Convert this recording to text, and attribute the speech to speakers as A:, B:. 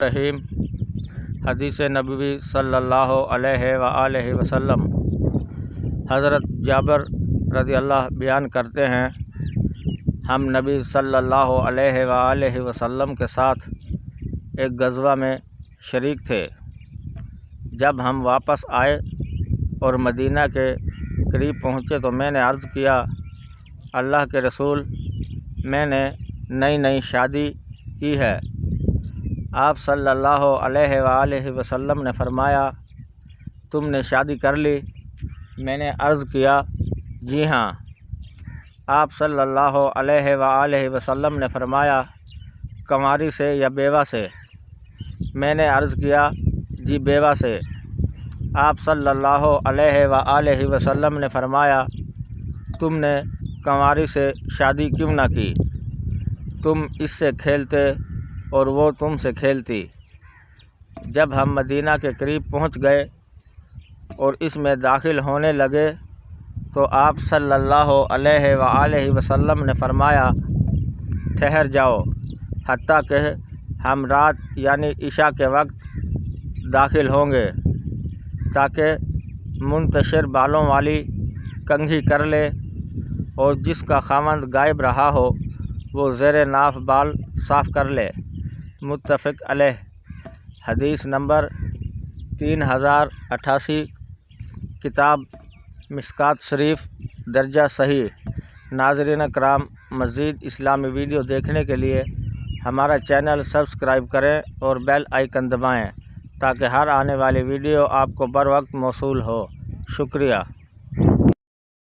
A: رحیم حدیث نبوی صلی اللہ علیہ وآلہ وسلم۔ حضرت جابر رضی اللہ بیان کرتے ہیں، ہم نبی صلی اللہ علیہ وآلہ وسلم کے ساتھ ایک غزوہ میں شریک تھے۔ جب ہم واپس آئے اور مدینہ کے قریب پہنچے تو میں نے عرض کیا، اللہ کے رسول، میں نے نئی شادی کی ہے۔ آپ صلی اللہ علیہ وآلہ وسلم نے فرمایا، تم نے شادی کر لی؟ میں نے عرض کیا، جی ہاں۔ آپ صلی اللہ علیہ وآلہ وسلم نے فرمایا، کنواری سے یا بیوہ سے؟ میں نے عرض کیا، جی بیوہ سے۔ آپ صلی اللہ علیہ وآلہ وسلم نے فرمایا، تم نے کنواری سے شادی کیوں نہ کی؟ تم اس سے کھیلتے اور وہ تم سے کھیلتی۔ جب ہم مدینہ کے قریب پہنچ گئے اور اس میں داخل ہونے لگے تو آپ صلی اللہ علیہ وآلہ وسلم نے فرمایا، ٹھہر جاؤ حتیٰ کہ ہم رات یعنی عشاء کے وقت داخل ہوں گے، تاکہ منتشر بالوں والی کنگھی کر لے اور جس کا خاوند غائب رہا ہو وہ زیر ناف بال صاف کر لے۔ متفق علیہ۔ حدیث نمبر 3088، کتاب مشکوٰۃ شریف، درجہ صحیح۔ ناظرین کرام، مزید اسلامی ویڈیو دیکھنے کے لیے ہمارا چینل سبسکرائب کریں اور بیل آئیکن دبائیں تاکہ ہر آنے والی ویڈیو آپ کو بر وقت موصول ہو۔ شکریہ۔